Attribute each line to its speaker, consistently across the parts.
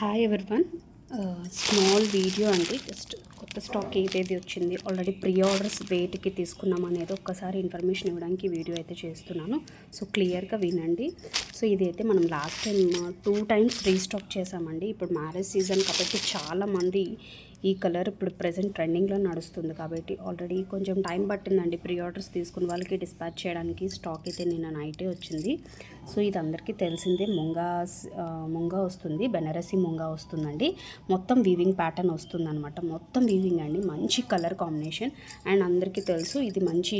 Speaker 1: Hi everyone, small video అండి. Just కొత్త stock ఏదైతే వచ్చింది, ఆల్రెడీ ప్రీ ఆర్డర్స్ వెయిట్కి తీసుకున్నాం అనేది ఒక్కసారి ఇన్ఫర్మేషన్ ఇవ్వడానికి వీడియో అయితే చేస్తున్నాను. సో క్లియర్గా వినండి. సో ఇదైతే మనం లాస్ట్ టైం 2 టైమ్స్ రీస్టాక్ చేసామండి. ఇప్పుడు మ్యారేజ్ సీజన్ కాబట్టి చాలామంది ఈ కలర్ ఇప్పుడు ప్రెజెంట్ ట్రెండింగ్లో నడుస్తుంది కాబట్టి ఆల్రెడీ కొంచెం టైం పట్టిందండి ప్రీ ఆర్డర్స్ తీసుకున్న వాళ్ళకి డిస్పాచ్ చేయడానికి. స్టాక్ అయితే నిన్న నైటే వచ్చింది. సో ఇది అందరికీ తెలిసిందే, ముంగా వస్తుంది, బెనారసి ముంగా వస్తుందండి. మొత్తం వీవింగ్ ప్యాటర్న్ వస్తుంది అనమాట. మొత్తం వీవింగ్ అండి, మంచి కలర్ కాంబినేషన్. అండ్ అందరికీ తెలుసు ఇది మంచి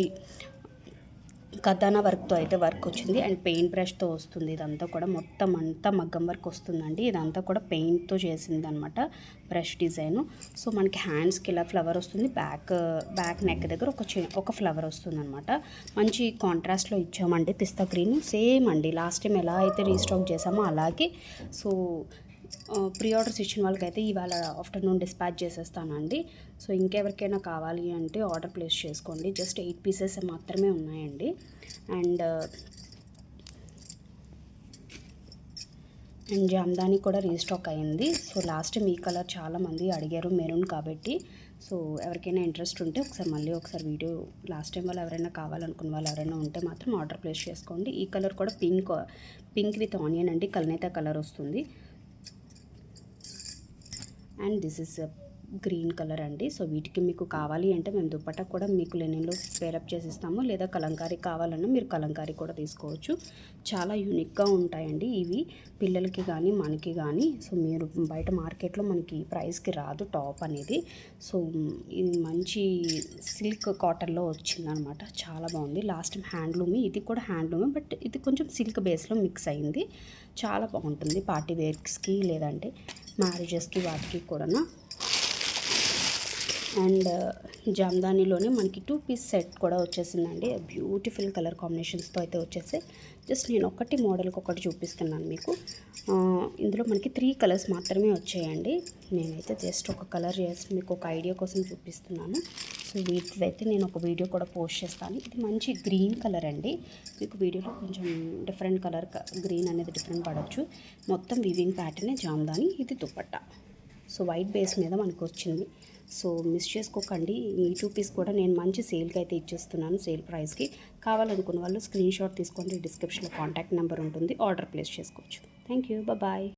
Speaker 1: కథానా వర్క్తో అయితే వర్క్ వచ్చింది. అండ్ పెయింట్ బ్రష్తో వస్తుంది. ఇదంతా కూడా మొత్తం అంతా మగ్గం వర్క్ వస్తుందండి. ఇదంతా కూడా పెయింట్తో చేసింది అనమాట, బ్రష్ డిజైను. సో మనకి హ్యాండ్స్కి ఇలా ఫ్లవర్ వస్తుంది, బ్యాక్ నెక్ దగ్గర ఒక ఫ్లవర్ వస్తుంది అనమాట. మంచి కాంట్రాస్ట్లో ఇచ్చామండి, పిస్తా గ్రీన్. సేమ్ అండి లాస్ట్ టైం ఎలా అయితే రీస్టాక్ చేసామో అలాగే. సో ప్రీ ఆర్డర్స్ ఇచ్చిన వాళ్ళకైతే ఇవాళ ఆఫ్టర్నూన్ డిస్పాచ్ చేసేస్తానండి. సో ఇంకెవరికైనా కావాలి అంటే ఆర్డర్ ప్లేస్ చేసుకోండి. జస్ట్ 8 పీసెస్ మాత్రమే ఉన్నాయండి. అండ్ జామ్దాని కూడా రీస్టాక్ అయింది. సో లాస్ట్ టైం ఈ కలర్ చాలామంది అడిగారు, మెరూన్ కాబట్టి. సో ఎవరికైనా ఇంట్రెస్ట్ ఉంటే ఒకసారి వీడియో లాస్ట్ టైం వాళ్ళు ఎవరైనా కావాలనుకున్న వాళ్ళు ఎవరైనా ఉంటే మాత్రం ఆర్డర్ ప్లేస్ చేసుకోండి. ఈ కలర్ కూడా పింక్ విత్ ఆనియన్ అండి, కల్నేత కలర్ వస్తుంది. And this is green colour అండి. సో వీటికి మీకు కావాలి అంటే మేము దుప్పట్టా కూడా మీకు లెనిన్లో పేరప్ చేసిస్తాము, లేదా కలంకారీ కావాలన్నా మీరు కలంకారీ కూడా తీసుకోవచ్చు. చాలా యూనిక్గా ఉంటాయండి ఇవి, పిల్లలకి కానీ మనకి కానీ. సో మీరు బయట మార్కెట్లో మనకి ప్రైస్కి రాదు టాప్ అనేది. సో ఇది మంచి సిల్క్ కాటన్లో వచ్చిందనమాట, చాలా బాగుంది. లాస్ట్ టైం హ్యాండ్లూమి, ఇది కూడా హ్యాండ్లూమే, బట్ ఇది కొంచెం సిల్క్ బేస్లో మిక్స్ అయింది. చాలా బాగుంటుంది పార్టీ వేర్స్కి లేదంటే మ్యారేజెస్కి వాటికి కూడా. అండ్ జామ్దానిలోనే మనకి 2 పీస్ సెట్ కూడా వచ్చేసిందండి. బ్యూటిఫుల్ కలర్ కాంబినేషన్స్తో అయితే వచ్చేసి జస్ట్ నేను ఒకటి మోడల్కి ఒకటి చూపిస్తున్నాను మీకు. ఇందులో మనకి 3 కలర్స్ మాత్రమే వచ్చాయండి. నేనైతే జస్ట్ ఒక కలర్ చేసి మీకు ఒక ఐడియా కోసం చూపిస్తున్నాను. సో వీటిదైతే నేను ఒక వీడియో కూడా పోస్ట్ చేస్తాను. ఇది మంచి గ్రీన్ కలర్ అండి. మీకు వీడియోలో కొంచెం డిఫరెంట్ కలర్ గ్రీన్ అనేది డిఫరెంట్ పడవచ్చు. మొత్తం వీవింగ్ ప్యాటర్నే జామ్దాని. ఇది దుపట్టా. సో వైట్ బేస్ మీద మనకు వచ్చింది. సో మిస్ చేసుకోకండి. ఈ 2 పీస్ కూడా నేను మంచి సేల్కి అయితే ఇచ్చేస్తున్నాను, సేల్ ప్రైస్కి. కావాలనుకున్న వాళ్ళు స్క్రీన్ షాట్ తీసుకోండి, డిస్క్రిప్షన్లో కాంటాక్ట్ నెంబర్ ఉంటుంది, ఆర్డర్ ప్లేస్ చేసుకోవచ్చు. Thank you, bye.